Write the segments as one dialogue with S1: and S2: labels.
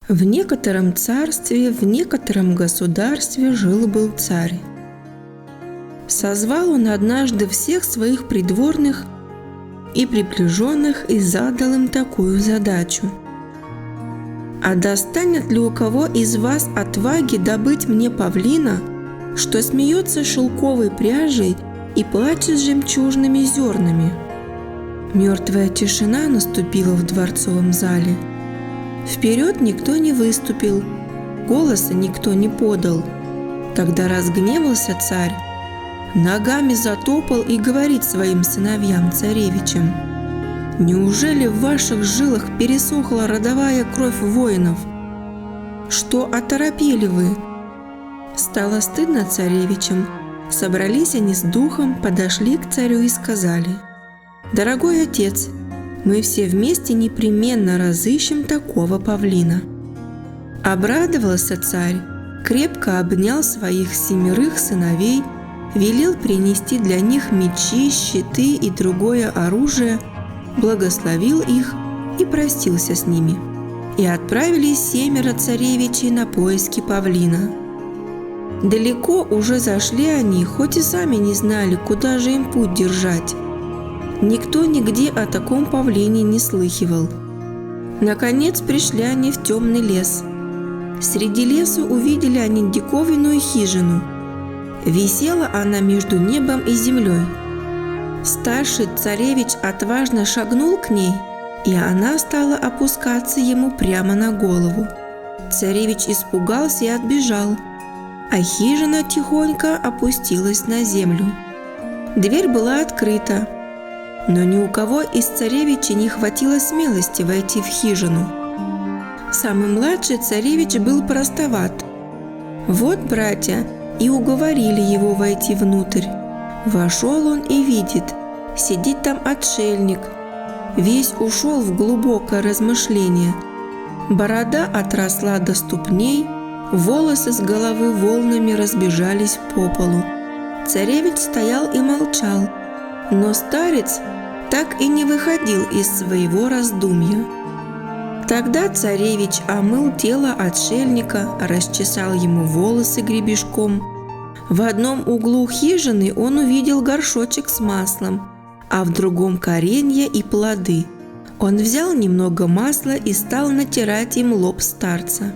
S1: В некотором царстве, в некотором государстве жил-был царь. Созвал он однажды всех своих придворных и приближенных и задал им такую задачу: «А достанет ли у кого из вас отваги добыть мне павлина, что смеется шелковой пряжей и плачет жемчужными зернами?» Мертвая тишина наступила в дворцовом зале. Вперед никто не выступил, голоса никто не подал. Тогда разгневался царь, ногами затопал и говорит своим сыновьям-царевичам: «Неужели в ваших жилах пересохла родовая кровь воинов? Что оторопели вы?» Стало стыдно царевичам. Собрались они с духом, подошли к царю и сказали: «Дорогой отец, мы все вместе непременно разыщем такого павлина». Обрадовался царь, крепко обнял своих 7 сыновей, велел принести для них мечи, щиты и другое оружие, благословил их и простился с ними. И отправились 7 царевичей на поиски павлина. Далеко уже зашли они, хоть и сами не знали, куда же им путь держать. Никто нигде о таком павлине не слыхивал. Наконец пришли они в темный лес. Среди леса увидели они диковинную хижину. Висела она между небом и землей. Старший царевич отважно шагнул к ней, и она стала опускаться ему прямо на голову. Царевич испугался и отбежал, а хижина тихонько опустилась на землю. Дверь была открыта, но ни у кого из царевичей не хватило смелости войти в хижину. Самый младший царевич был простоват. Вот братья и уговорили его войти внутрь. Вошел он и видит, сидит там отшельник. Весь ушел в глубокое размышление. Борода отросла до ступней, волосы с головы волнами разбежались по полу. Царевич стоял и молчал, но старец так и не выходил из своего раздумья. Тогда царевич омыл тело отшельника, расчесал ему волосы гребешком. В одном углу хижины он увидел горшочек с маслом, а в другом коренья и плоды. Он взял немного масла и стал натирать им лоб старца.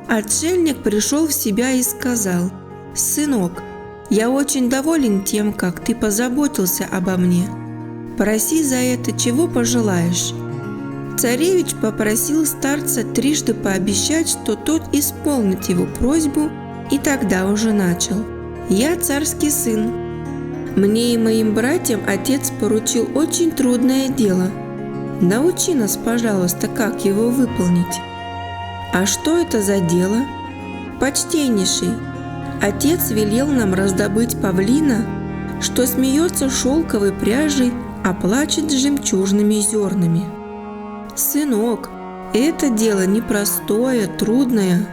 S1: Отшельник пришел в себя и сказал: «Сынок, я очень доволен тем, как ты позаботился обо мне. Проси за это, чего пожелаешь». Царевич попросил старца трижды пообещать, что тот исполнит его просьбу, и тогда уже начал: «Я царский сын. Мне и моим братьям отец поручил очень трудное дело. Научи нас, пожалуйста, как его выполнить». «А что это за дело?» «Почтеннейший, отец велел нам раздобыть павлина, что смеется шелковой пряжей, а плачет жемчужными зернами». «Сынок, это дело непростое, трудное.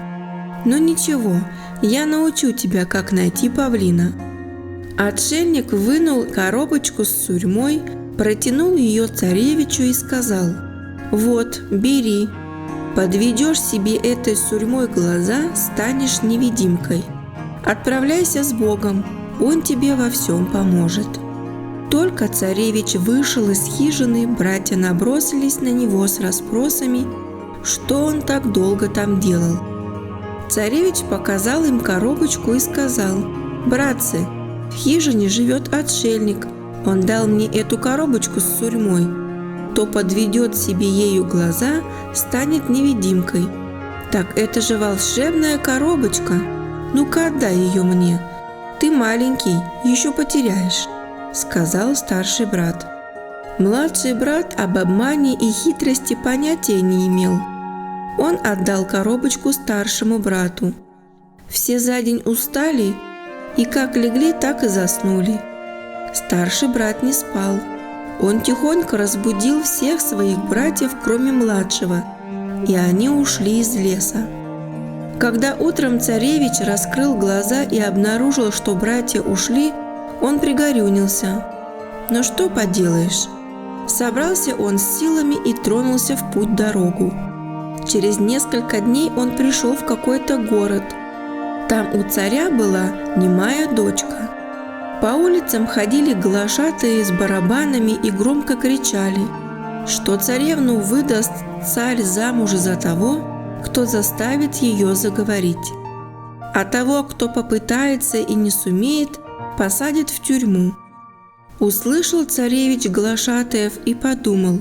S1: Но ничего, я научу тебя, как найти павлина». Отшельник вынул коробочку с сурьмой, протянул ее царевичу и сказал: «Вот, бери. Подведешь себе этой сурьмой глаза, станешь невидимкой. Отправляйся с Богом, Он тебе во всем поможет». Только царевич вышел из хижины, братья набросились на него с расспросами, что он так долго там делал. Царевич показал им коробочку и сказал: «Братцы, в хижине живет отшельник. Он дал мне эту коробочку с сурьмой. Кто подведет себе ею глаза, станет невидимкой. Так это же волшебная коробочка. Ну-ка, отдай ее мне. Ты маленький, еще потеряешь», — сказал старший брат. Младший брат об обмане и хитрости понятия не имел. Он отдал коробочку старшему брату. Все за день устали и как легли, так и заснули. Старший брат не спал. Он тихонько разбудил всех своих братьев, кроме младшего, и они ушли из леса. Когда утром царевич раскрыл глаза и обнаружил, что братья ушли, он пригорюнился. Но что поделаешь? Собрался он с силами и тронулся в путь-дорогу. Через несколько дней он пришел в какой-то город. Там у царя была немая дочка. По улицам ходили глашатые с барабанами и громко кричали, что царевну выдаст царь замуж за того, кто заставит ее заговорить. А того, кто попытается и не сумеет, посадит в тюрьму. Услышал царевич глашатаев и подумал,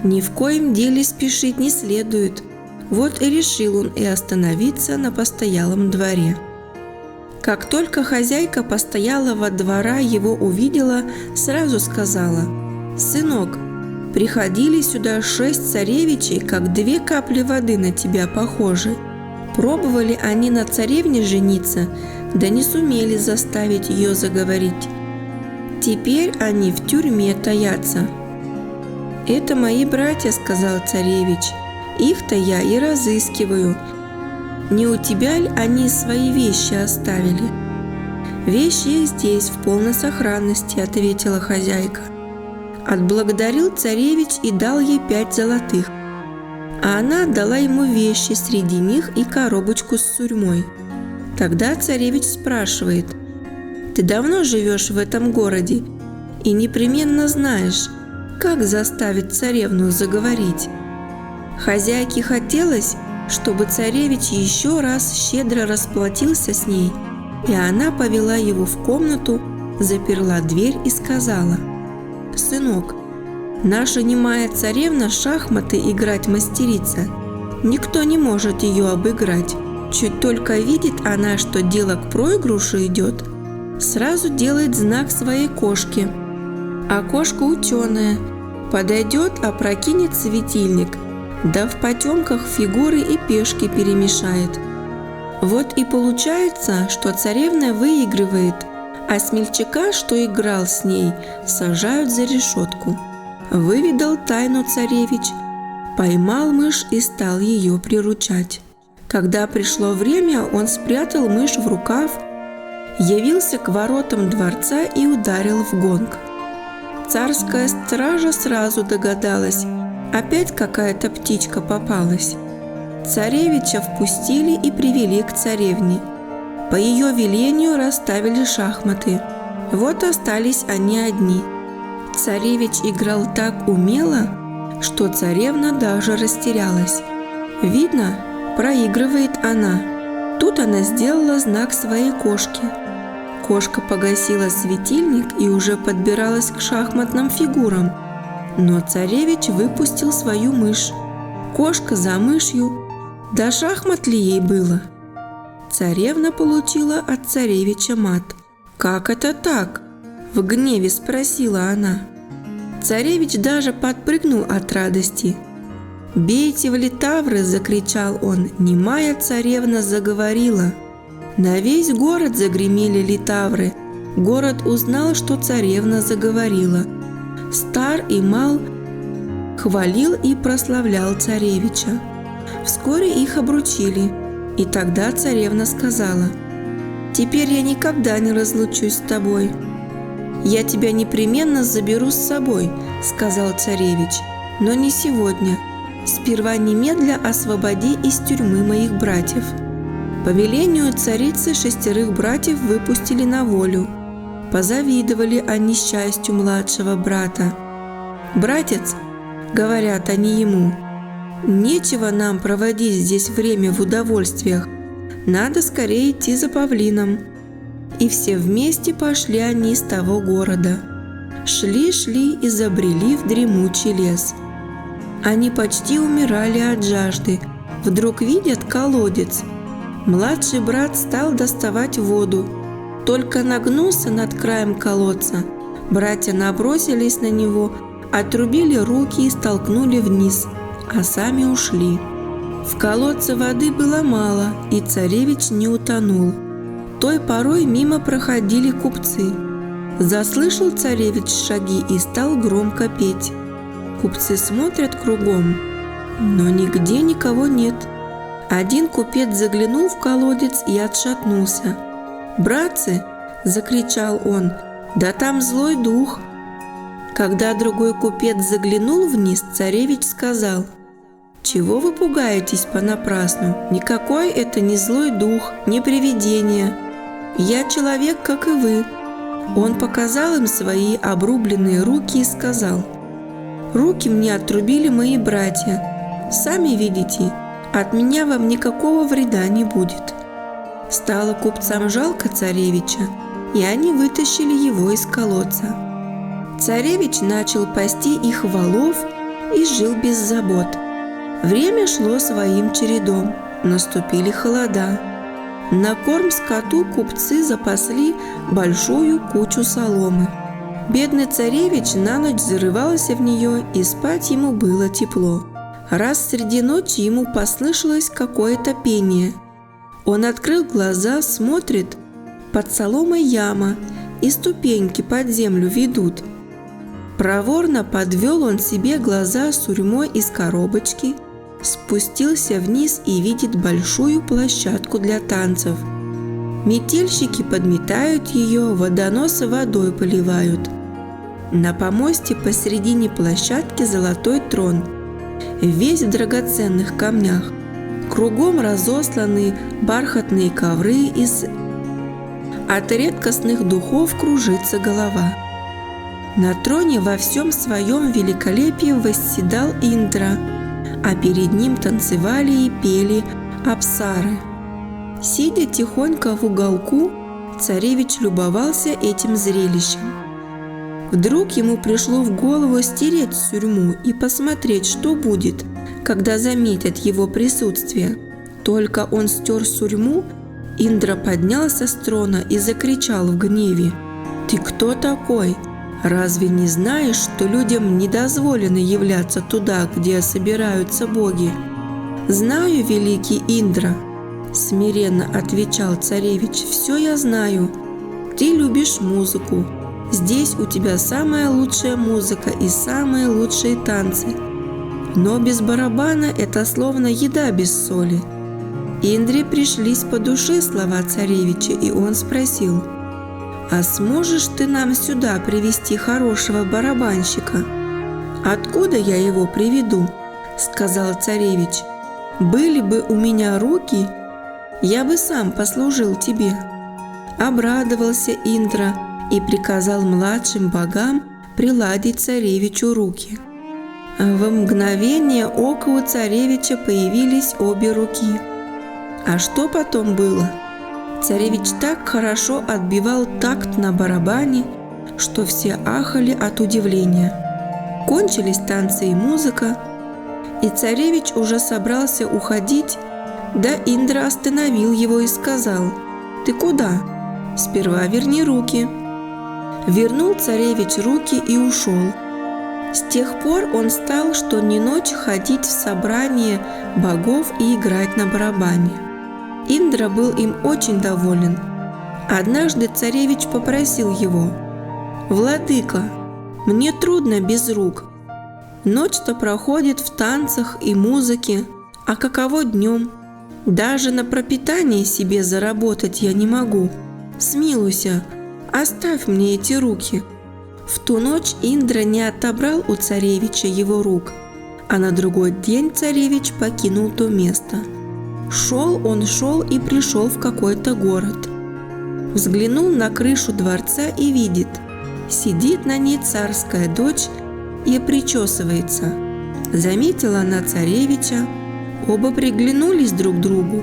S1: ни в коем деле спешить не следует. Вот и решил он и остановиться на постоялом дворе. Как только хозяйка постоялого двора его увидела, сразу сказала: «Сынок, приходили сюда 6 царевичей, как 2 капли воды на тебя похожи. Пробовали они на царевне жениться, да не сумели заставить ее заговорить. Теперь они в тюрьме таятся». «Это мои братья», — сказал царевич, — «их-то я и разыскиваю. Не у тебя ли они свои вещи оставили?» «Вещи их здесь, в полной сохранности», — ответила хозяйка. Отблагодарил царевич и дал ей 5 золотых, а она дала ему вещи, среди них и коробочку с сурьмой. Тогда царевич спрашивает: «Ты давно живешь в этом городе и непременно знаешь, как заставить царевну заговорить?» Хозяйке хотелось, чтобы царевич еще раз щедро расплатился с ней, и она повела его в комнату, заперла дверь и сказала: «Сынок, наша немая царевна шахматы играть мастерица. Никто не может ее обыграть. Чуть только видит она, что дело к проигрышу идет, сразу делает знак своей кошке. А кошка ученая, подойдет, опрокинет светильник, да в потемках фигуры и пешки перемешает. Вот и получается, что царевна выигрывает, а смельчака, что играл с ней, сажают за решетку». Выведал тайну царевич, поймал мышь и стал ее приручать. Когда пришло время, он спрятал мышь в рукав, явился к воротам дворца и ударил в гонг. Царская стража сразу догадалась, опять какая-то птичка попалась. Царевича впустили и привели к царевне. По ее велению расставили шахматы. Вот остались они одни. Царевич играл так умело, что царевна даже растерялась. Видно, проигрывает она. Тут она сделала знак своей кошке. Кошка погасила светильник и уже подбиралась к шахматным фигурам. Но царевич выпустил свою мышь. Кошка за мышью. Да шахмат ли ей было? Царевна получила от царевича мат. «Как это так?» – в гневе спросила она. Царевич даже подпрыгнул от радости. «Бейте в литавры!» – закричал он. Немая царевна заговорила. На весь город загремели литавры. Город узнал, что царевна заговорила. Стар и мал хвалил и прославлял царевича. Вскоре их обручили, и тогда царевна сказала: «Теперь я никогда не разлучусь с тобой». «Я тебя непременно заберу с собой», – сказал царевич, – «но не сегодня. Сперва немедля освободи из тюрьмы моих братьев». По велению царицы 6 братьев выпустили на волю. Позавидовали они счастью младшего брата. «Братец, – говорят они ему, – нечего нам проводить здесь время в удовольствиях, надо скорее идти за павлином». И все вместе пошли они из того города. Шли и забрели в дремучий лес. Они почти умирали от жажды. Вдруг видят колодец. Младший брат стал доставать воду. Только нагнулся над краем колодца. Братья набросились на него, отрубили руки и столкнули вниз, а сами ушли. В колодце воды было мало, и царевич не утонул. Той порой мимо проходили купцы. Заслышал царевич шаги и стал громко петь. Купцы смотрят кругом, но нигде никого нет. Один купец заглянул в колодец и отшатнулся. «Братцы!» – закричал он. «Да там злой дух!» Когда другой купец заглянул вниз, царевич сказал: Чего вы пугаетесь понапрасну? Никакой это не злой дух, не привидение. Я человек, как и вы». Он показал им свои обрубленные руки и сказал: «Руки мне отрубили мои братья. Сами видите, от меня вам никакого вреда не будет». Стало купцам жалко царевича, и они вытащили его из колодца. Царевич начал пасти их волов и жил без забот. Время шло своим чередом, наступили холода. На корм скоту купцы запасли большую кучу соломы. Бедный царевич на ночь зарывался в нее, и спать ему было тепло. Раз среди ночи ему послышалось какое-то пение. Он открыл глаза, смотрит, под соломой яма, и ступеньки под землю ведут. Проворно подвел он себе глаза сурьмой из коробочки, спустился вниз и видит большую площадку для танцев. Метельщики подметают ее, водоносы водой поливают. На помосте посредине площадки золотой трон, весь в драгоценных камнях. Кругом разосланы бархатные ковры, от редкостных духов кружится голова. На троне во всем своем великолепии восседал Индра, а перед ним танцевали и пели апсары. Сидя тихонько в уголку, царевич любовался этим зрелищем. Вдруг ему пришло в голову стереть сурьму и посмотреть, что будет, когда заметят его присутствие. Только он стер сурьму, Индра поднялся с трона и закричал в гневе: «Ты кто такой? Разве не знаешь, что людям не дозволено являться туда, где собираются боги?» «Знаю, великий Индра», – смиренно отвечал царевич, – «все я знаю. Ты любишь музыку. Здесь у тебя самая лучшая музыка и самые лучшие танцы. Но без барабана это словно еда без соли». Индре пришлись по душе слова царевича, и он спросил: «А сможешь ты нам сюда привести хорошего барабанщика?» «Откуда я его приведу?» – сказал царевич. «Были бы у меня руки, я бы сам послужил тебе». Обрадовался Индра и приказал младшим богам приладить царевичу руки. В мгновение ока у царевича появились обе руки. А что потом было? Царевич так хорошо отбивал такт на барабане, что все ахали от удивления. Кончились танцы и музыка, и царевич уже собрался уходить, да Индра остановил его и сказал: «Ты куда? Сперва верни руки». Вернул царевич руки и ушел. С тех пор он стал что ни ночь ходить в собрание богов и играть на барабане. Индра был им очень доволен. Однажды царевич попросил его: «Владыка, мне трудно без рук. Ночь-то проходит в танцах и музыке, а каково днем? Даже на пропитание себе заработать я не могу. Смилуйся, оставь мне эти руки». В ту ночь Индра не отобрал у царевича его рук, а на другой день царевич покинул то место. Шел и пришел в какой-то город. Взглянул на крышу дворца и видит, сидит на ней царская дочь и причесывается. Заметила она царевича, оба приглянулись друг к другу.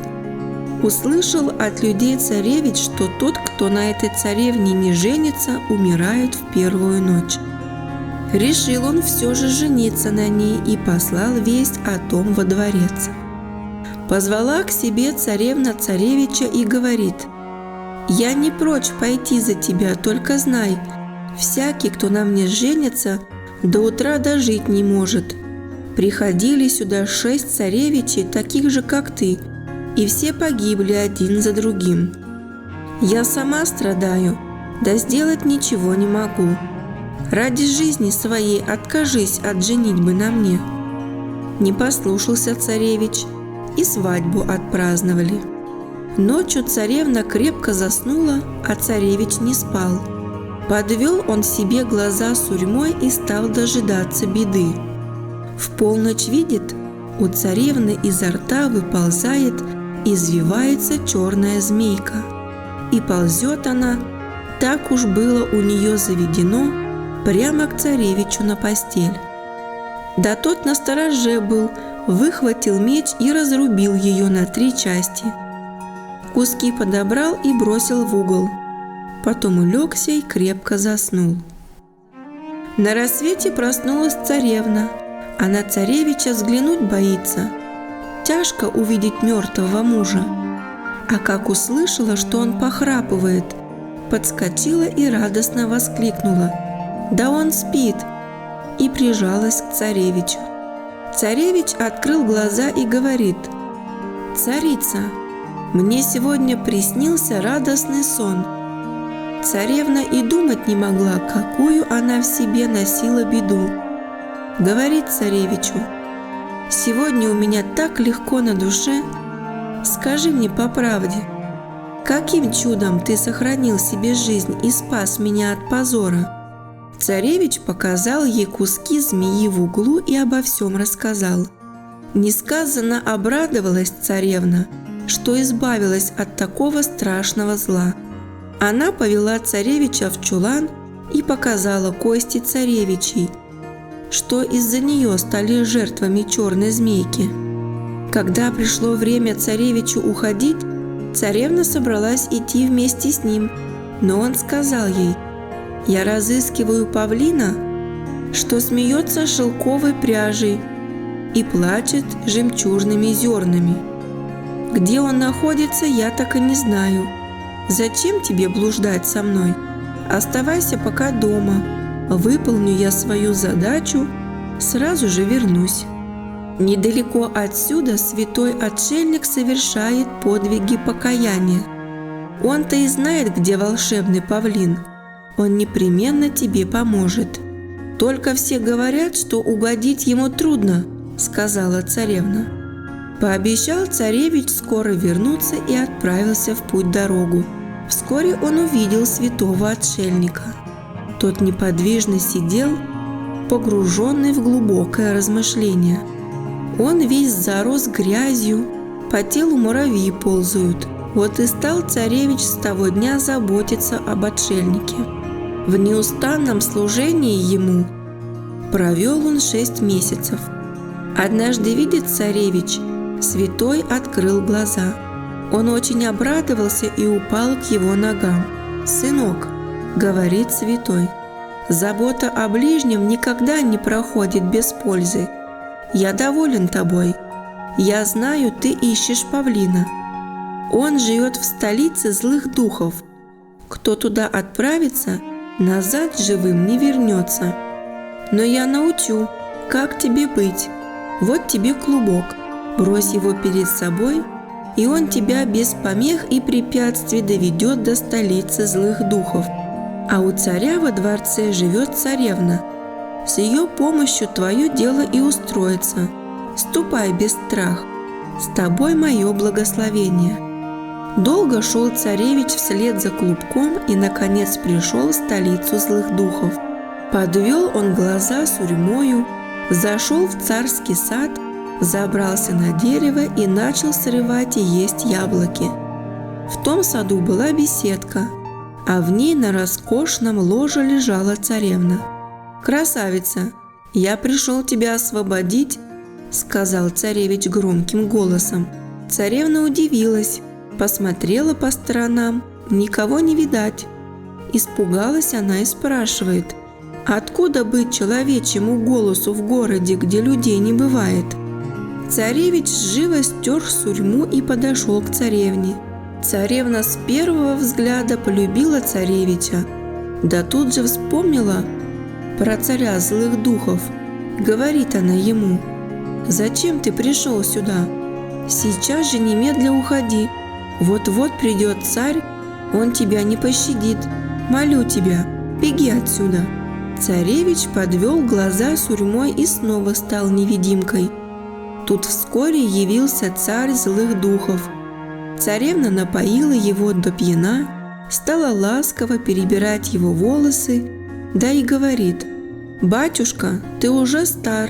S1: Услышал от людей царевич, что тот, кто на этой царевне не женится, умирает в первую ночь. Решил он все же жениться на ней и послал весть о том во дворец. Позвала к себе царевна царевича и говорит: «Я не прочь пойти за тебя, только знай, всякий, кто на мне женится, до утра дожить не может. Приходили сюда 6 царевичей, таких же, как ты, и все погибли один за другим. Я сама страдаю, да сделать ничего не могу. Ради жизни своей откажись от женитьбы на мне». Не послушался царевич, и свадьбу отпраздновали. Ночью царевна крепко заснула, а царевич не спал. Подвел он себе глаза сурьмой и стал дожидаться беды. В полночь видит, у царевны изо рта выползает и извивается черная змейка. И ползет она, так уж было у нее заведено, прямо к царевичу на постель. Да тот настороже был, выхватил меч и разрубил ее на 3 части. Куски подобрал и бросил в угол. Потом улегся и крепко заснул. На рассвете проснулась царевна. Она царевича взглянуть боится. Тяжко увидеть мертвого мужа. А как услышала, что он похрапывает, подскочила и радостно воскликнула: «Да он спит!» и прижалась к царевичу. Царевич открыл глаза и говорит: «Царица, мне сегодня приснился радостный сон». Царевна и думать не могла, какую она в себе носила беду. Говорит царевичу: «Сегодня у меня так легко на душе. Скажи мне по правде, каким чудом ты сохранил себе жизнь и спас меня от позора?» Царевич показал ей куски змеи в углу и обо всем рассказал. Несказанно обрадовалась царевна, что избавилась от такого страшного зла. Она повела царевича в чулан и показала кости царевичей, что из-за нее стали жертвами черной змейки. Когда пришло время царевичу уходить, царевна собралась идти вместе с ним, но он сказал ей: «Я разыскиваю павлина, что смеется шелковой пряжей и плачет жемчужными зернами. Где он находится, я так и не знаю. Зачем тебе блуждать со мной? Оставайся пока дома. Выполню я свою задачу, сразу же вернусь». Недалеко отсюда святой отшельник совершает подвиги покаяния. Он-то и знает, где волшебный павлин. Он непременно тебе поможет. Только все говорят, что угодить ему трудно, сказала царевна. Пообещал царевич скоро вернуться и отправился в путь-дорогу. Вскоре он увидел святого отшельника. Тот неподвижно сидел, погруженный в глубокое размышление. Он весь зарос грязью, по телу муравьи ползают. Вот и стал царевич с того дня заботиться об отшельнике. В неустанном служении ему провел он 6 месяцев. Однажды видит царевич, святой открыл глаза. Он очень обрадовался и упал к его ногам. «Сынок, — говорит святой, — забота о ближнем никогда не проходит без пользы. Я доволен тобой. Я знаю, ты ищешь павлина. Он живет в столице злых духов. Кто туда отправится, назад живым не вернется. Но я научу, как тебе быть. Вот тебе клубок. Брось его перед собой, и он тебя без помех и препятствий доведет до столицы злых духов. А у царя во дворце живет царевна. С ее помощью твое дело и устроится. Ступай без страха. С тобой мое благословение». Долго шел царевич вслед за клубком и, наконец, пришел в столицу злых духов. Подвел он глаза сурьмою, зашел в царский сад, забрался на дерево и начал срывать и есть яблоки. В том саду была беседка, а в ней на роскошном ложе лежала царевна. «Красавица, я пришел тебя освободить», — сказал царевич громким голосом. Царевна удивилась, посмотрела по сторонам, никого не видать. Испугалась она и спрашивает: «Откуда быть человечьему голосу в городе, где людей не бывает?» Царевич живо стер сурьму и подошел к царевне. Царевна с первого взгляда полюбила царевича, да тут же вспомнила про царя злых духов. Говорит она ему: «Зачем ты пришел сюда? Сейчас же немедля уходи. Вот-вот придет царь, он тебя не пощадит. Молю тебя, беги отсюда». Царевич подвел глаза сурьмой и снова стал невидимкой. Тут вскоре явился царь злых духов. Царевна напоила его до пьяна, стала ласково перебирать его волосы, да и говорит: «Батюшка, ты уже стар,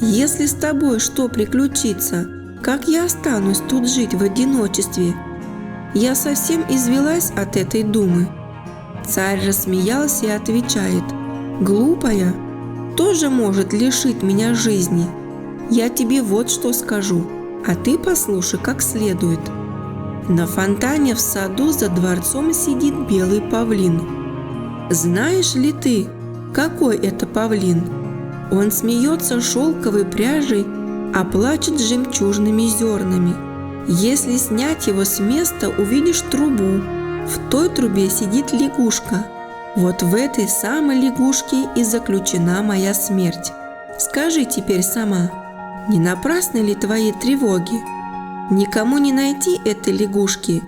S1: Если с тобой что приключится, как я останусь тут жить в одиночестве? Я совсем извелась от этой думы». Царь рассмеялся и отвечает: «Глупая, тоже может лишить меня жизни. Я тебе вот что скажу, а ты послушай как следует. На фонтане в саду за дворцом сидит белый павлин. Знаешь ли ты, какой это павлин? Он смеется шелковой пряжей, а плачет жемчужными зернами. Если снять его с места, увидишь трубу. В той трубе сидит лягушка. Вот в этой самой лягушке и заключена моя смерть. Скажи теперь сама, не напрасны ли твои тревоги? Никому не найти этой лягушки,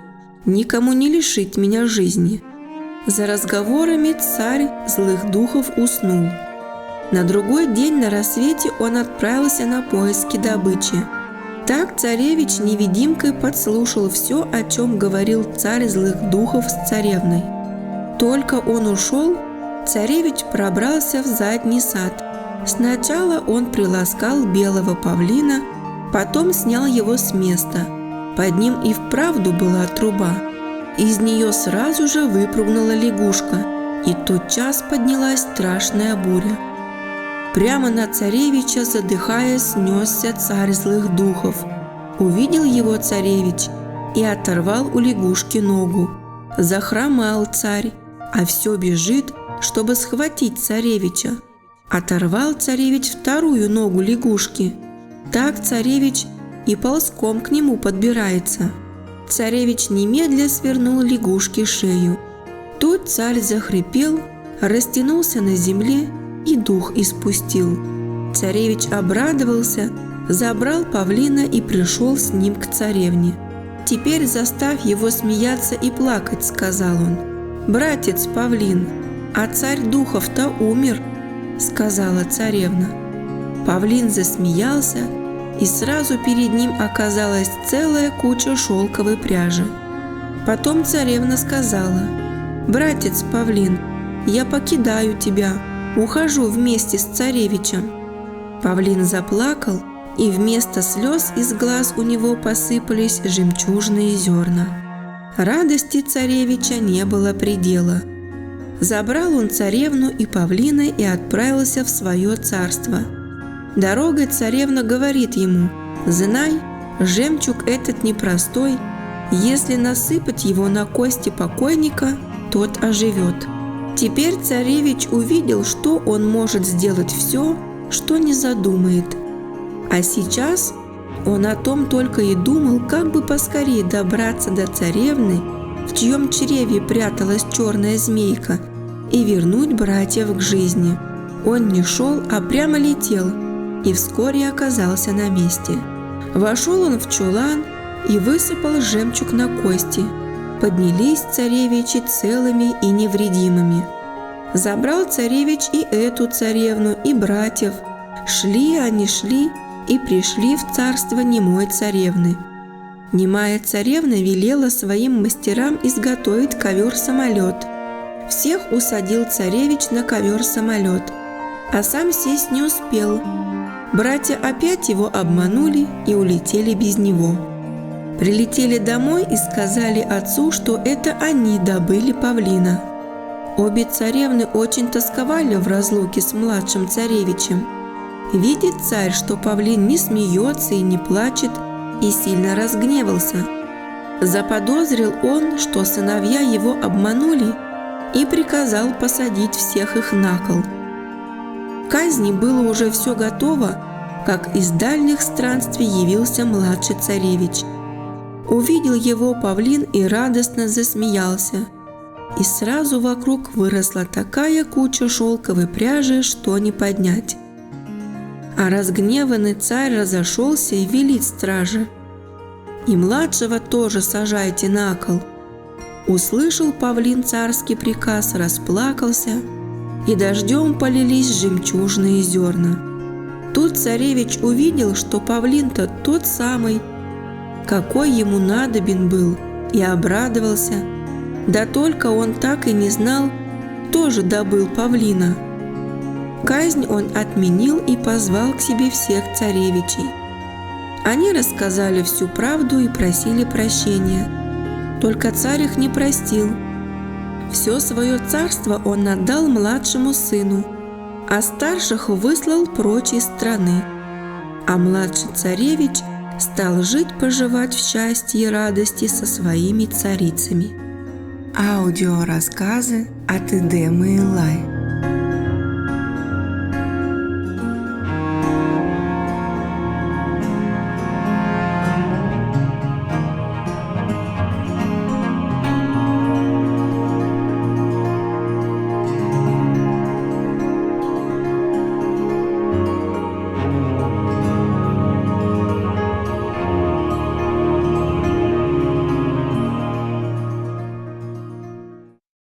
S1: никому не лишить меня жизни». За разговорами царь злых духов уснул. На другой день на рассвете он отправился на поиски добычи. Так царевич невидимкой подслушал все, о чем говорил царь злых духов с царевной. Только он ушел, царевич пробрался в задний сад. Сначала он приласкал белого павлина, потом снял его с места. Под ним и вправду была труба. Из нее сразу же выпрыгнула лягушка, и тотчас поднялась страшная буря. Прямо на царевича, задыхаясь, снесся царь злых духов. Увидел его царевич и оторвал у лягушки ногу. Захромал царь, а все бежит, чтобы схватить царевича. Оторвал царевич вторую ногу лягушки. Так царевич и ползком к нему подбирается. Царевич немедля свернул лягушке шею. Тут царь захрипел, растянулся на земле и дух испустил. Царевич обрадовался, забрал павлина и пришел с ним к царевне. «Теперь заставь его смеяться и плакать», — сказал он. «Братец павлин, а царь духов-то умер», — сказала царевна. Павлин засмеялся, и сразу перед ним оказалась целая куча шелковой пряжи. Потом царевна сказала: «Братец павлин, я покидаю тебя, ухожу вместе с царевичем». Павлин заплакал, и вместо слез из глаз у него посыпались жемчужные зерна. Радости царевича не было предела. Забрал он царевну и павлина и отправился в свое царство. Дорогой царевна говорит ему: «Знай, жемчуг этот непростой, если насыпать его на кости покойника, тот оживет». Теперь царевич увидел, что он может сделать все, что не задумает. А сейчас он о том только и думал, как бы поскорее добраться до царевны, в чьем чреве пряталась черная змейка, и вернуть братьев к жизни. Он не шел, а прямо летел, и вскоре оказался на месте. Вошел он в чулан и высыпал жемчуг на кости. Поднялись царевичи целыми и невредимыми. Забрал царевич и эту царевну, и братьев. Шли они, шли, и пришли в царство немой царевны. Немая царевна велела своим мастерам изготовить ковер-самолет. Всех усадил царевич на ковер-самолет, а сам сесть не успел. Братья опять его обманули и улетели без него. Прилетели домой и сказали отцу, что это они добыли павлина. Обе царевны очень тосковали в разлуке с младшим царевичем. Видит царь, что павлин не смеется и не плачет, и сильно разгневался. Заподозрил он, что сыновья его обманули, и приказал посадить всех их на кол. К казни было уже все готово, как из дальних странствий явился младший царевич. Увидел его павлин и радостно засмеялся. И сразу вокруг выросла такая куча шелковой пряжи, что не поднять. А разгневанный царь разошелся и велит страже: «И младшего тоже сажайте на кол». Услышал павлин царский приказ, расплакался, и дождем полились жемчужные зерна. Тут царевич увидел, что павлин-то тот самый, какой ему надобен был, и обрадовался. Да только он так и не знал, кто же добыл павлина. казнь он отменил и позвал к себе всех царевичей. Они рассказали всю правду и просили прощения. Только царь их не простил. Все свое царство он отдал младшему сыну, а старших выслал прочь из страны. А младший царевич стал жить-поживать в счастье и радости со своими царицами. Аудиорассказы от Идемы Элай.